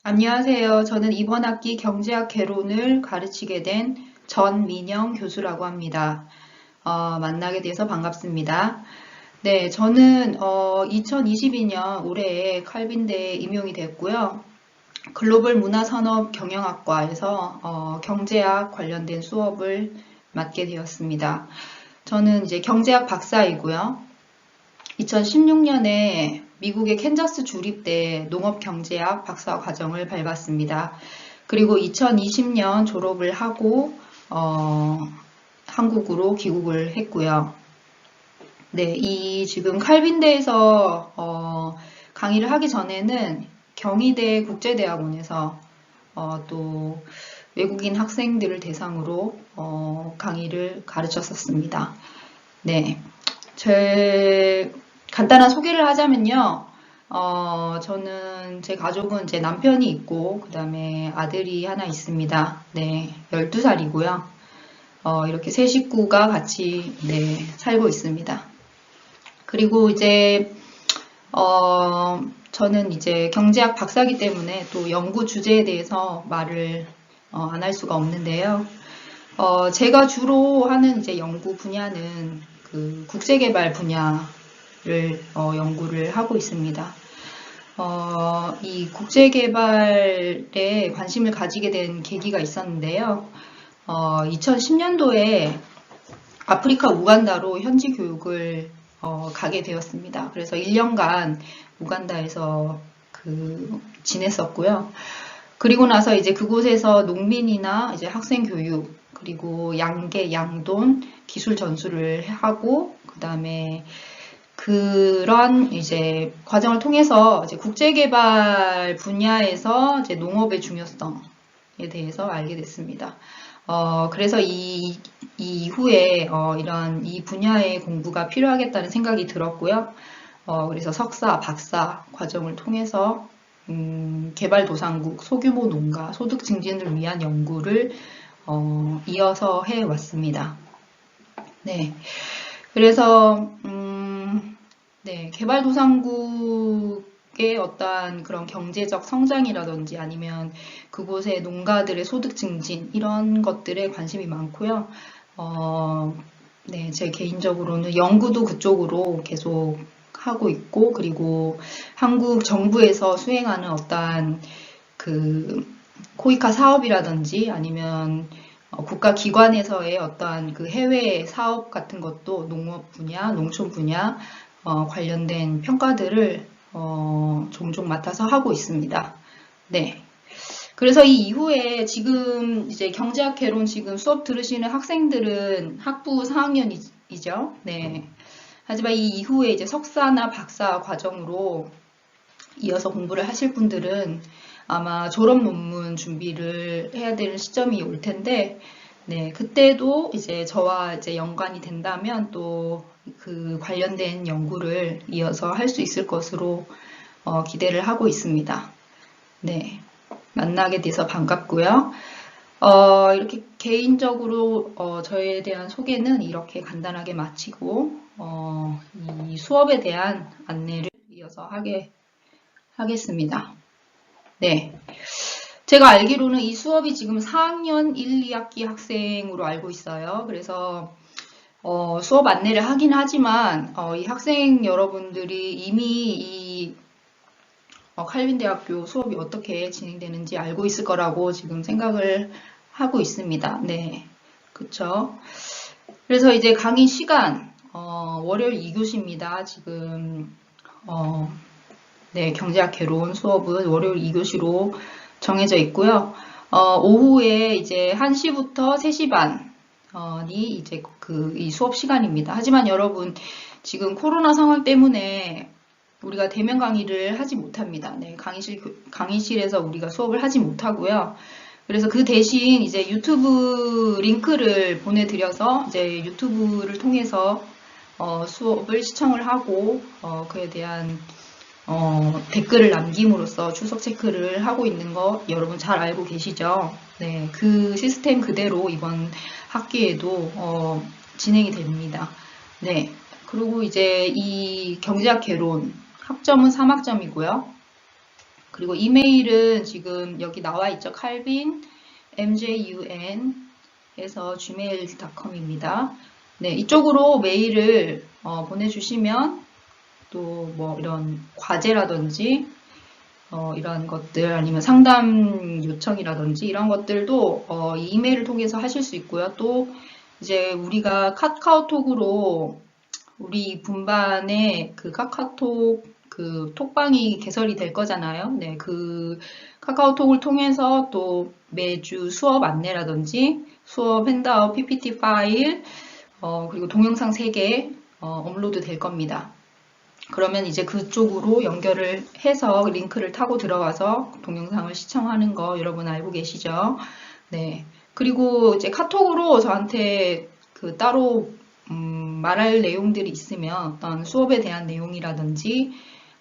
안녕하세요. 저는 이번 학기 경제학 개론을 가르치게 된 전민영 교수라고 합니다. 만나게 돼서 반갑습니다. 네, 저는 2022년 올해에 칼빈대에 임용이 됐고요. 글로벌 문화산업 경영학과에서 경제학 관련된 수업을 맡게 되었습니다. 저는 이제 경제학 박사이고요. 2016년에 미국의 캔자스 주립대 농업경제학 박사 과정을 밟았습니다. 그리고 2020년 졸업을 하고 한국으로 귀국을 했고요. 네, 이 지금 칼빈대에서 강의를 하기 전에는 경희대 국제대학원에서 또 외국인 학생들을 대상으로 강의를 가르쳤었습니다. 네, 제 간단한 소개를 하자면요. 저는 제 가족은 제 남편이 있고 그 다음에 아들이 하나 있습니다. 네, 12살이고요. 이렇게 세 식구가 같이 네, 살고 있습니다. 그리고 이제 저는 이제 경제학 박사이기 때문에 또 연구 주제에 대해서 말을 안 할 수가 없는데요. 제가 주로 하는 이제 연구 분야는 그 국제개발 분야를 연구를 하고 있습니다. 이 국제개발에 관심을 가지게 된 계기가 있었는데요. 2010년도에 아프리카 우간다로 현지 교육을 가게 되었습니다. 그래서 1년간 우간다에서 지냈었고요. 그리고 나서 이제 그곳에서 농민이나 이제 학생 교육, 그리고 양계, 양돈, 기술 전수를 하고, 그 다음에 그런 이제 과정을 통해서 이제 국제개발 분야에서 이제 농업의 중요성에 대해서 알게 됐습니다. 그래서 이 이후에 이런 이 분야의 공부가 필요하겠다는 생각이 들었고요. 그래서 석사, 박사 과정을 통해서 개발도상국, 소규모 농가, 소득 증진을 위한 연구를 이어서 해왔습니다. 네, 그래서 네, 개발도상국의 어떠한 그런 경제적 성장이라든지 아니면 그곳의 농가들의 소득 증진 이런 것들에 관심이 많고요. 네, 제 개인적으로는 연구도 그쪽으로 계속 하고 있고, 그리고 한국 정부에서 수행하는 어떠한 코이카 사업이라든지 아니면 국가기관에서의 어떠한 그 해외 사업 같은 것도 농업 분야, 농촌 분야 관련된 평가들을 종종 맡아서 하고 있습니다. 네. 그래서 이 이후에 지금 이제 경제학 개론 지금 수업 들으시는 학생들은 학부 4학년이죠. 네. 하지만 이 이후에 이제 석사나 박사 과정으로 이어서 공부를 하실 분들은 아마 졸업 논문 준비를 해야 되는 시점이 올 텐데, 네, 그때도 이제 저와 이제 연관이 된다면 또 그 관련된 연구를 이어서 할 수 있을 것으로 기대를 하고 있습니다. 네, 만나게 돼서 반갑고요. 이렇게 개인적으로 저에 대한 소개는 이렇게 간단하게 마치고 이 수업에 대한 안내를 이어서 하겠습니다. 네. 제가 알기로는 이 수업이 지금 4학년 1, 2학기 학생으로 알고 있어요. 그래서 수업 안내를 하긴 하지만 이 학생 여러분들이 이미 이 칼빈 대학교 수업이 어떻게 진행되는지 알고 있을 거라고 지금 생각을 하고 있습니다. 네, 그쵸. 그래서 이제 강의 시간 월요일 2교시입니다. 지금 네, 경제학 개론 수업은 월요일 2교시로 정해져 있고요. 오후에 이제 1시부터 3시 반이 이제 이 수업 시간입니다. 하지만 여러분, 지금 코로나 상황 때문에 우리가 대면 강의를 하지 못합니다. 네, 강의실에서 우리가 수업을 하지 못하고요. 그래서 그 대신 이제 유튜브 링크를 보내드려서 이제 유튜브를 통해서 수업을 시청을 하고 그에 대한 댓글을 남김으로써 출석 체크를 하고 있는 거 여러분 잘 알고 계시죠? 네, 그 시스템 그대로 이번 학기에도 진행이 됩니다. 네, 그리고 이제 이 경제학 개론 학점은 3학점이고요. 그리고 이메일은 지금 여기 나와 있죠. 칼빈 mjun 에서 gmail.com입니다. 네, 이쪽으로 메일을 보내주시면 또 뭐 이런 과제라든지 이런 것들 아니면 상담 요청이라든지 이런 것들도 이 이메일을 통해서 하실 수 있고요. 또 이제 우리가 카카오톡으로 우리 분반에 그 카카오톡 그 톡방이 개설이 될 거잖아요. 네, 그 카카오톡을 통해서 또 매주 수업 안내라든지 수업 핸드아웃 PPT 파일 그리고 동영상 3개 업로드 될 겁니다. 그러면 이제 그쪽으로 연결을 해서 링크를 타고 들어가서 동영상을 시청하는 거 여러분 알고 계시죠? 네. 그리고 이제 카톡으로 저한테 그 따로 말할 내용들이 있으면 어떤 수업에 대한 내용이라든지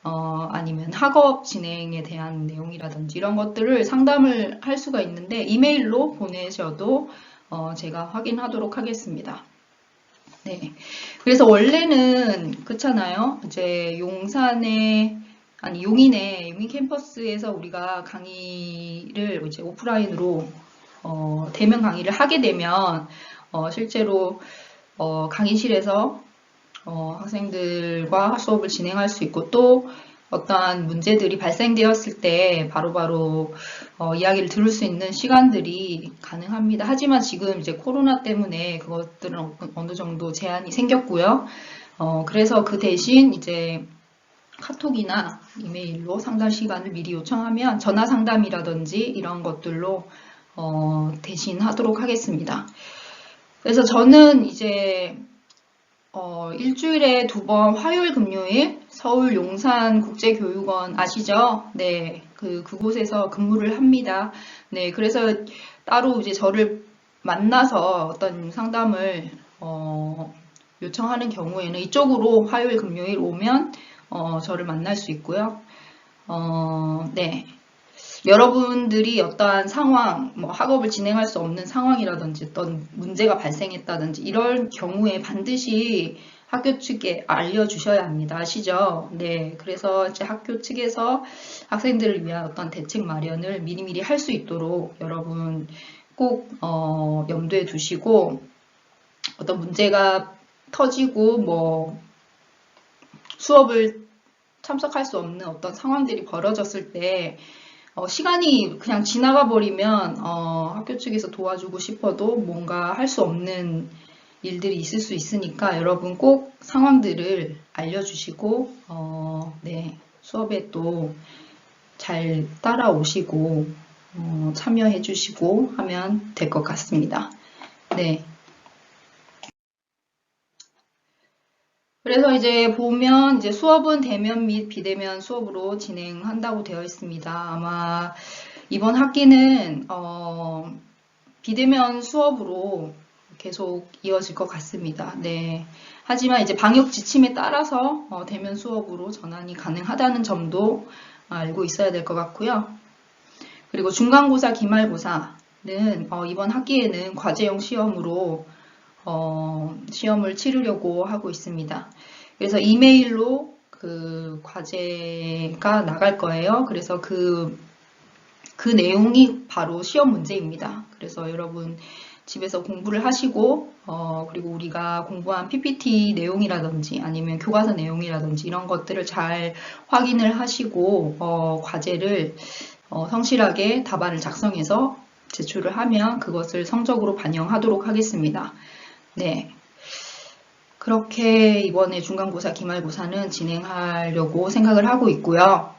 아니면 학업 진행에 대한 내용이라든지 이런 것들을 상담을 할 수가 있는데 이메일로 보내셔도 제가 확인하도록 하겠습니다. 네. 그래서 원래는 그렇잖아요. 이제 용인 캠퍼스에서 우리가 강의를 이제 오프라인으로 대면 강의를 하게 되면 실제로 강의실에서 학생들과 수업을 진행할 수 있고 또 어떠한 문제들이 발생되었을 때 바로바로 이야기를 들을 수 있는 시간들이 가능합니다. 하지만 지금 이제 코로나 때문에 그것들은 어느 정도 제한이 생겼고요. 그래서 그 대신 이제 카톡이나 이메일로 상담 시간을 미리 요청하면 전화 상담이라든지 이런 것들로 대신 하도록 하겠습니다. 그래서 저는 이제 일주일에 2번 화요일 금요일 서울 용산국제교육원 아시죠? 네, 그곳에서 근무를 합니다. 네, 그래서 따로 이제 저를 만나서 어떤 상담을 요청하는 경우에는 이쪽으로 화요일 금요일 오면 저를 만날 수 있고요. 네. 여러분들이 어떠한 상황, 뭐 학업을 진행할 수 없는 상황이라든지 어떤 문제가 발생했다든지 이런 경우에 반드시 학교 측에 알려주셔야 합니다. 아시죠? 네. 그래서 이제 학교 측에서 학생들을 위한 어떤 대책 마련을 미리미리 할 수 있도록 여러분 꼭 염두에 두시고 어떤 문제가 터지고 뭐 수업을 참석할 수 없는 어떤 상황들이 벌어졌을 때 시간이 그냥 지나가 버리면 학교 측에서 도와주고 싶어도 뭔가 할 수 없는 일들이 있을 수 있으니까 여러분 꼭 상황들을 알려주시고 네, 수업에 또 잘 따라오시고 참여해 주시고 하면 될 것 같습니다. 네. 그래서 이제 보면 이제 수업은 대면 및 비대면 수업으로 진행한다고 되어 있습니다. 아마 이번 학기는 비대면 수업으로 계속 이어질 것 같습니다. 네. 하지만 이제 방역 지침에 따라서 대면 수업으로 전환이 가능하다는 점도 알고 있어야 될 것 같고요. 그리고 중간고사, 기말고사는 이번 학기에는 과제형 시험으로 시험을 치르려고 하고 있습니다. 그래서 이메일로 그 과제가 나갈 거예요. 그래서 그 내용이 바로 시험 문제입니다. 그래서 여러분 집에서 공부를 하시고 그리고 우리가 공부한 PPT 내용이라든지 아니면 교과서 내용이라든지 이런 것들을 잘 확인을 하시고 과제를 성실하게 답안을 작성해서 제출을 하면 그것을 성적으로 반영하도록 하겠습니다. 네. 그렇게 이번에 중간고사, 기말고사는 진행하려고 생각을 하고 있고요.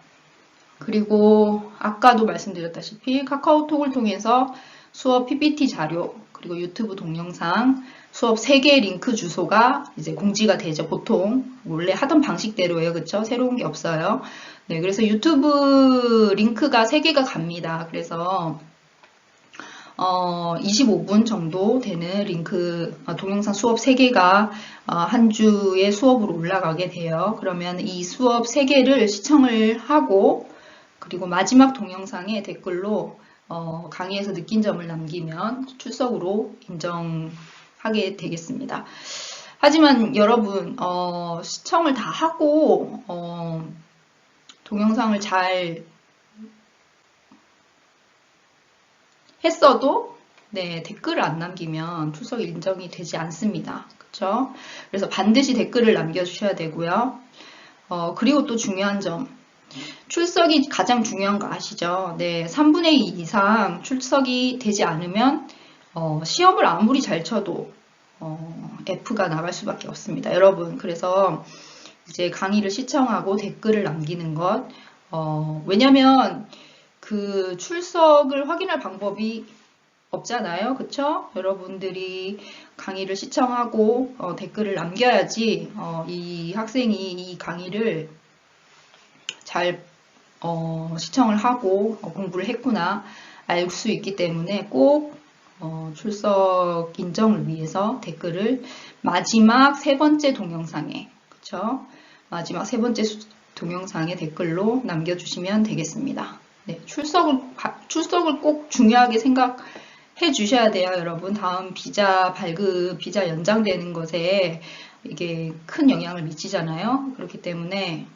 그리고 아까도 말씀드렸다시피 카카오톡을 통해서 수업 PPT 자료, 그리고 유튜브 동영상, 수업 3개 링크 주소가 이제 공지가 되죠. 보통 원래 하던 방식대로예요. 그쵸? 새로운 게 없어요. 네, 그래서 유튜브 링크가 3개가 갑니다. 그래서 25분 정도 되는 링크 동영상 수업 3개가 한 주의 수업으로 올라가게 돼요. 그러면 이 수업 3개를 시청을 하고 그리고 마지막 동영상에 댓글로 강의에서 느낀 점을 남기면 출석으로 인정하게 되겠습니다. 하지만 여러분 시청을 다 하고 동영상을 잘 했어도 네, 댓글을 안 남기면 출석 인정이 되지 않습니다. 그쵸? 그래서 반드시 댓글을 남겨주셔야 되고요. 그리고 또 중요한 점. 출석이 가장 중요한 거 아시죠? 네, 3분의 2 이상 출석이 되지 않으면 시험을 아무리 잘 쳐도 F가 나갈 수밖에 없습니다. 여러분, 그래서 이제 강의를 시청하고 댓글을 남기는 것, 왜냐면 그 출석을 확인할 방법이 없잖아요. 그쵸? 여러분들이 강의를 시청하고 댓글을 남겨야지 이 학생이 이 강의를 잘 시청을 하고 공부를 했구나 알 수 있기 때문에 꼭 출석 인정을 위해서 댓글을 마지막 세 번째 동영상에, 그쵸? 마지막 세 번째 동영상에 댓글로 남겨주시면 되겠습니다. 네, 출석을 꼭 중요하게 생각해 주셔야 돼요, 여러분. 다음 비자 발급, 비자 연장되는 것에 이게 큰 영향을 미치잖아요. 그렇기 때문에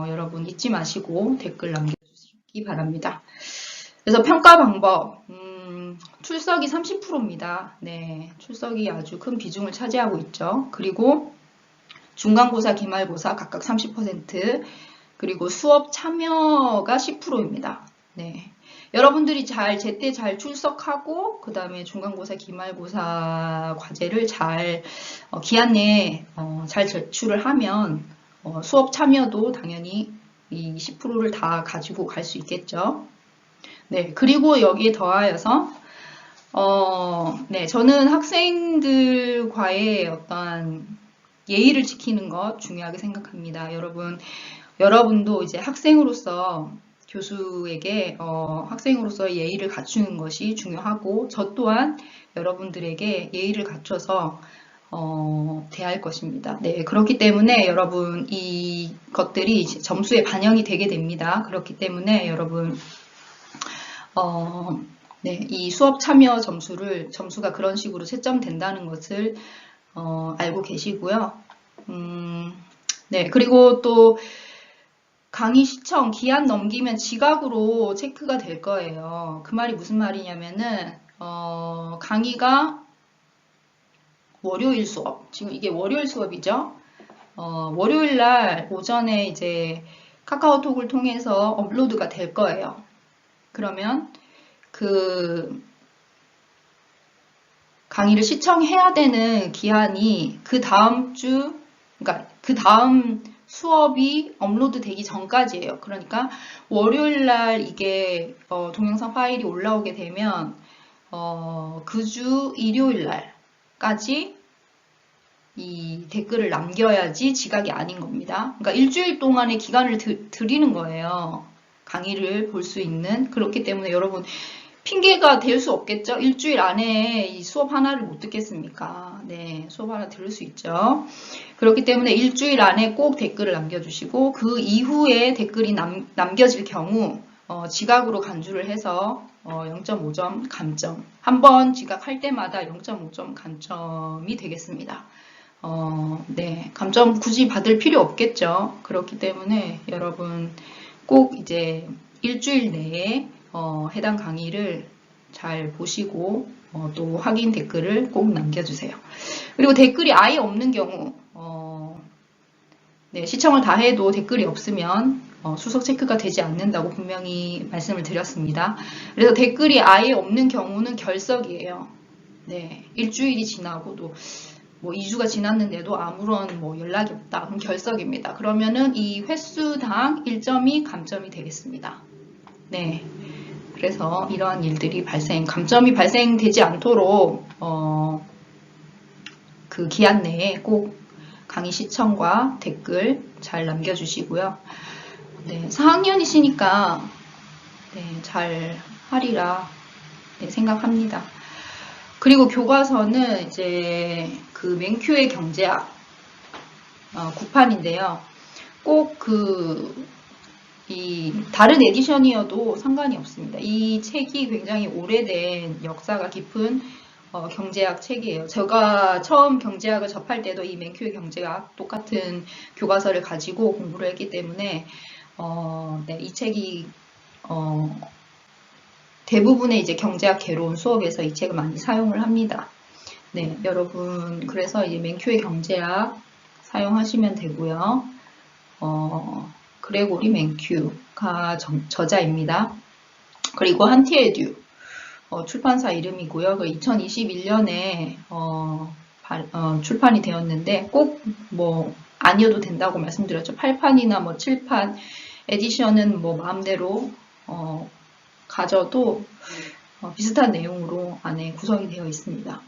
여러분 잊지 마시고 댓글 남겨주시기 바랍니다. 그래서 평가 방법, 출석이 30%입니다. 네, 출석이 아주 큰 비중을 차지하고 있죠. 그리고 중간고사, 기말고사 각각 30%, 그리고 수업 참여가 10%입니다. 네. 여러분들이 제때 잘 출석하고 그 다음에 중간고사, 기말고사 과제를 잘 기한 내에 잘 제출을 하면 수업 참여도 당연히 이 10%를 다 가지고 갈 수 있겠죠. 네, 그리고 여기에 더하여서 네, 저는 학생들과의 어떤 예의를 지키는 것 중요하게 생각합니다. 여러분도 이제 학생으로서 교수에게 학생으로서의 예의를 갖추는 것이 중요하고 저 또한 여러분들에게 예의를 갖춰서 대할 것입니다. 네, 그렇기 때문에 여러분 이것들이 점수에 반영이 되게 됩니다. 그렇기 때문에 여러분 네, 이 수업 참여 점수가 그런 식으로 채점된다는 것을 알고 계시고요. 네, 그리고 또 강의 시청 기한 넘기면 지각으로 체크가 될 거예요. 그 말이 무슨 말이냐면은 강의가 월요일 수업, 지금 이게 월요일 수업이죠. 월요일 날 오전에 이제 카카오톡을 통해서 업로드가 될 거예요. 그러면 그 강의를 시청해야 되는 기한이 그 다음 주, 그러니까 그 다음 수업이 업로드 되기 전까지예요. 그러니까 월요일 날 이게 동영상 파일이 올라오게 되면 그 주 일요일 날까지 이 댓글을 남겨야지 지각이 아닌 겁니다. 그러니까 일주일 동안의 기간을 드리는 거예요. 강의를 볼 수 있는. 그렇기 때문에 여러분 핑계가 될 수 없겠죠? 일주일 안에 이 수업 하나를 못 듣겠습니까? 네, 수업 하나 들을 수 있죠. 그렇기 때문에 일주일 안에 꼭 댓글을 남겨주시고 그 이후에 댓글이 남겨질 경우 지각으로 간주를 해서 0.5점 감점. 한 번 지각할 때마다 0.5점 감점이 되겠습니다. 네, 감점 굳이 받을 필요 없겠죠. 그렇기 때문에 여러분 꼭 이제 일주일 내에 해당 강의를 잘 보시고 또 확인 댓글을 꼭 남겨주세요. 그리고 댓글이 아예 없는 경우 네, 시청을 다 해도 댓글이 없으면 수석 체크가 되지 않는다고 분명히 말씀을 드렸습니다. 그래서 댓글이 아예 없는 경우는 결석이에요. 네, 일주일이 지나고도 뭐 2주가 지났는데도 아무런 뭐 연락이 없다. 그럼 결석입니다. 그러면은 이 횟수당 1점이 감점이 되겠습니다. 네. 그래서 이러한 일들이 감점이 발생되지 않도록 그 기한 내에 꼭 강의 시청과 댓글 잘 남겨주시고요. 네, 4학년이시니까 네, 잘 하리라 네, 생각합니다. 그리고 교과서는 이제 그 맨큐의 경제학 9판인데요. 꼭 이 다른 에디션이어도 상관이 없습니다. 이 책이 굉장히 오래된 역사가 깊은 경제학 책이에요. 제가 처음 경제학을 접할 때도 이 맨큐의 경제학 똑같은 교과서를 가지고 공부를 했기 때문에 네, 이 책이 대부분의 이제 경제학 개론 수업에서 이 책을 많이 사용을 합니다. 네, 여러분, 그래서 이제 맨큐의 경제학 사용하시면 되고요. 그레고리 맨큐가 저자입니다. 그리고 한티에듀 출판사 이름이고요. 그 2021년에 출판이 되었는데 꼭 뭐 아니어도 된다고 말씀드렸죠. 8판이나 뭐 7판 에디션은 뭐 마음대로 가져도 비슷한 내용으로 안에 구성이 되어 있습니다.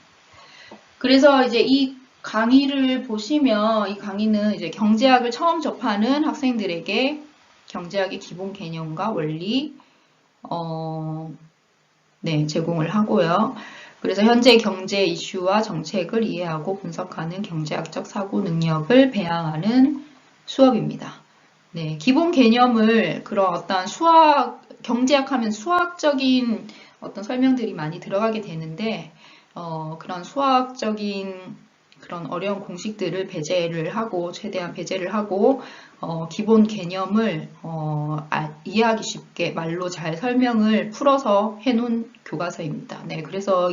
그래서 이제 이 강의를 보시면 이 강의는 이제 경제학을 처음 접하는 학생들에게 경제학의 기본 개념과 원리 제공을 하고요. 그래서 현재 경제 이슈와 정책을 이해하고 분석하는 경제학적 사고 능력을 배양하는 수업입니다. 네, 기본 개념을 그런 어떤 경제학 하면 수학적인 어떤 설명들이 많이 들어가게 되는데, 그런 수학적인 그런 어려운 공식들을 최대한 배제를 하고, 기본 개념을, 이해하기 쉽게 말로 잘 설명을 풀어서 해놓은 교과서입니다. 네, 그래서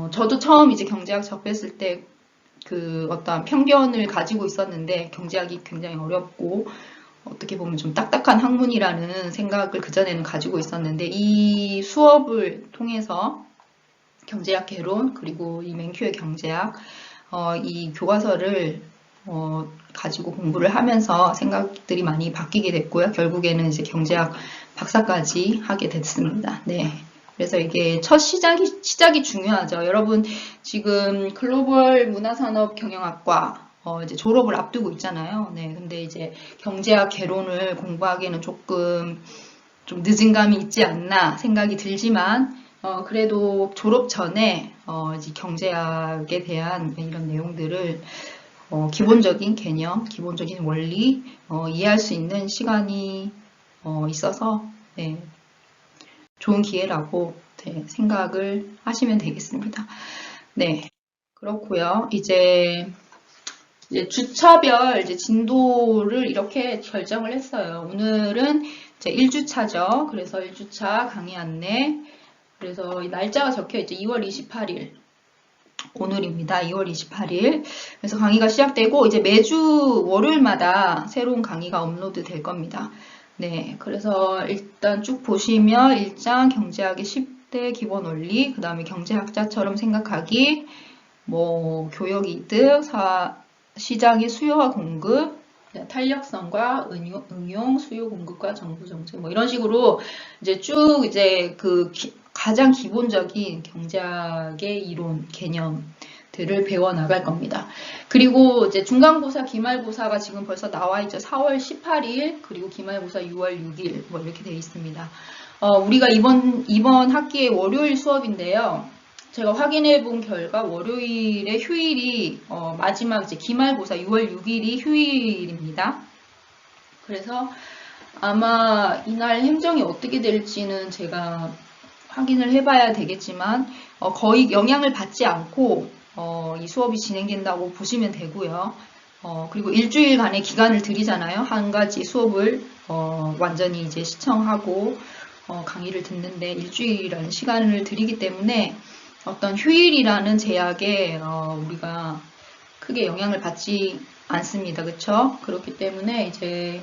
저도 처음 이제 경제학 접했을 때 그 어떤 편견을 가지고 있었는데, 경제학이 굉장히 어렵고, 어떻게 보면 좀 딱딱한 학문이라는 생각을 그전에는 가지고 있었는데, 이 수업을 통해서 경제학 개론, 그리고 이 맨큐의 경제학, 이 교과서를 가지고 공부를 하면서 생각들이 많이 바뀌게 됐고요. 결국에는 이제 경제학 박사까지 하게 됐습니다. 네. 그래서 이게 첫 시작이 중요하죠. 여러분, 지금 글로벌 문화산업 경영학과 이제 졸업을 앞두고 있잖아요. 네. 근데 이제 경제학 개론을 공부하기에는 조금 좀 늦은 감이 있지 않나 생각이 들지만, 그래도 졸업 전에 이제 경제학에 대한 이런 내용들을 기본적인 개념, 기본적인 원리 이해할 수 있는 시간이 있어서 네, 좋은 기회라고 생각을 하시면 되겠습니다. 네, 그렇고요. 이제 주차별 진도를 이렇게 결정을 했어요. 오늘은 이제 1주차죠. 그래서 1주차 강의 안내. 그래서 날짜가 적혀 있죠. 2월 28일. 오늘입니다. 2월 28일. 그래서 강의가 시작되고 이제 매주 월요일마다 새로운 강의가 업로드 될 겁니다. 네. 그래서 일단 쭉 보시면 1장 경제학의 10대 기본 원리, 그 다음에 경제학자처럼 생각하기, 뭐 교역 이득, 시장의 수요와 공급, 탄력성과 응용, 수요 공급과 정부 정책, 뭐 이런 식으로 이제 쭉 이제 가장 기본적인 경제학의 이론, 개념들을 배워 나갈 겁니다. 그리고 이제 중간고사, 기말고사가 지금 벌써 나와 있죠. 4월 18일, 그리고 기말고사 6월 6일, 뭐 이렇게 되어 있습니다. 우리가 이번 학기의 월요일 수업인데요. 제가 확인해 본 결과 월요일에 휴일이 마지막 이제 기말고사 6월 6일이 휴일입니다. 그래서 아마 이날 행정이 어떻게 될지는 제가 확인을 해봐야 되겠지만 거의 영향을 받지 않고 이 수업이 진행된다고 보시면 되고요. 그리고 일주일간의 기간을 드리잖아요. 한 가지 수업을 완전히 이제 시청하고 강의를 듣는데 일주일이라는 시간을 드리기 때문에 어떤 휴일이라는 제약에 우리가 크게 영향을 받지 않습니다. 그렇죠? 그렇기 때문에 이제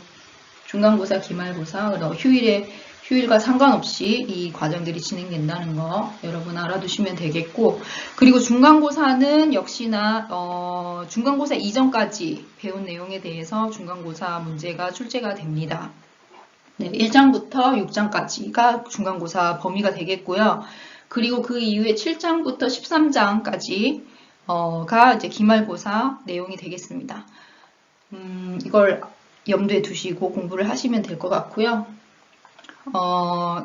중간고사, 기말고사, 휴일과 상관없이 이 과정들이 진행된다는 거 여러분 알아두시면 되겠고, 그리고 중간고사는 역시나 중간고사 이전까지 배운 내용에 대해서 중간고사 문제가 출제가 됩니다. 네, 1장부터 6장까지가 중간고사 범위가 되겠고요. 그리고 그 이후에 7장부터 13장까지 가 이제 기말고사 내용이 되겠습니다. 이걸 염두에 두시고 공부를 하시면 될 것 같고요.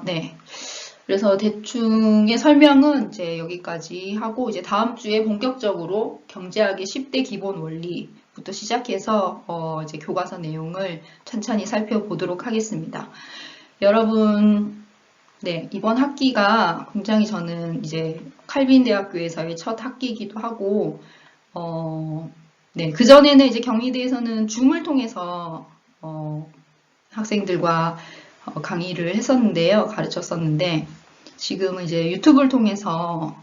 네. 그래서 대충의 설명은 이제 여기까지 하고 이제 다음 주에 본격적으로 경제학의 10대 기본 원리부터 시작해서 이제 교과서 내용을 천천히 살펴보도록 하겠습니다. 여러분, 네, 이번 학기가 굉장히 저는 이제 칼빈 대학교에서의 첫 학기이기도 하고, 네, 그전에는 이제 경희대에서는 줌을 통해서 학생들과 강의를 했었는데요. 가르쳤었는데 지금은 이제 유튜브를 통해서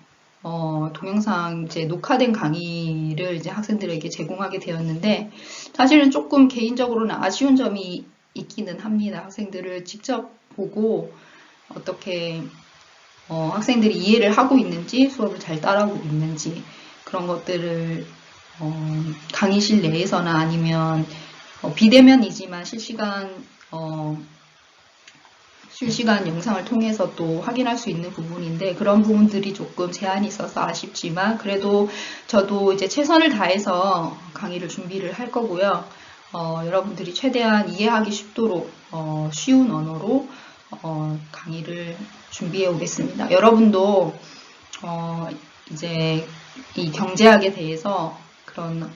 동영상 이제 녹화된 강의를 이제 학생들에게 제공하게 되었는데 사실은 조금 개인적으로는 아쉬운 점이 있기는 합니다. 학생들을 직접 보고 어떻게 학생들이 이해를 하고 있는지 수업을 잘 따라오고 있는지 그런 것들을 강의실 내에서나 아니면 비대면이지만 실시간 영상을 통해서 또 확인할 수 있는 부분인데 그런 부분들이 조금 제한이 있어서 아쉽지만 그래도 저도 이제 최선을 다해서 강의를 준비를 할 거고요. 여러분들이 최대한 이해하기 쉽도록 쉬운 언어로 강의를 준비해 오겠습니다. 여러분도 이제 이 경제학에 대해서 그런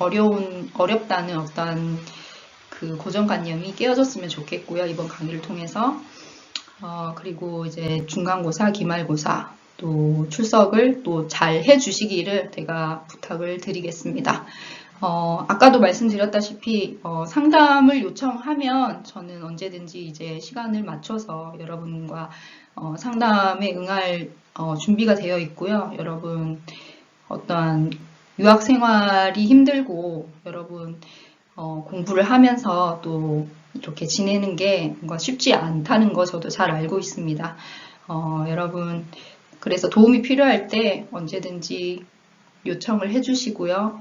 어렵다는 어떤 그 고정관념이 깨어졌으면 좋겠고요. 이번 강의를 통해서. 그리고 이제 중간고사, 기말고사, 또 출석을 또 잘 해주시기를 제가 부탁을 드리겠습니다. 아까도 말씀드렸다시피, 상담을 요청하면 저는 언제든지 이제 시간을 맞춰서 여러분과 상담에 응할 준비가 되어 있고요. 여러분, 어떠한 유학 생활이 힘들고, 여러분, 공부를 하면서 또 이렇게 지내는 게 뭔가 쉽지 않다는 거 저도 잘 알고 있습니다. 여러분, 그래서 도움이 필요할 때 언제든지 요청을 해주시고요.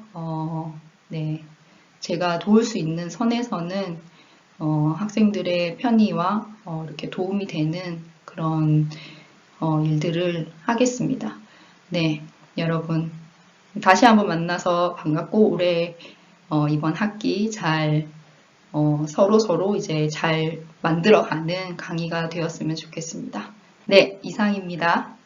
네. 제가 도울 수 있는 선에서는 학생들의 편의와 이렇게 도움이 되는 그런 일들을 하겠습니다. 네. 여러분, 다시 한번 만나서 반갑고 올해 이번 학기 잘 서로 이제 잘 만들어가는 강의가 되었으면 좋겠습니다. 네, 이상입니다.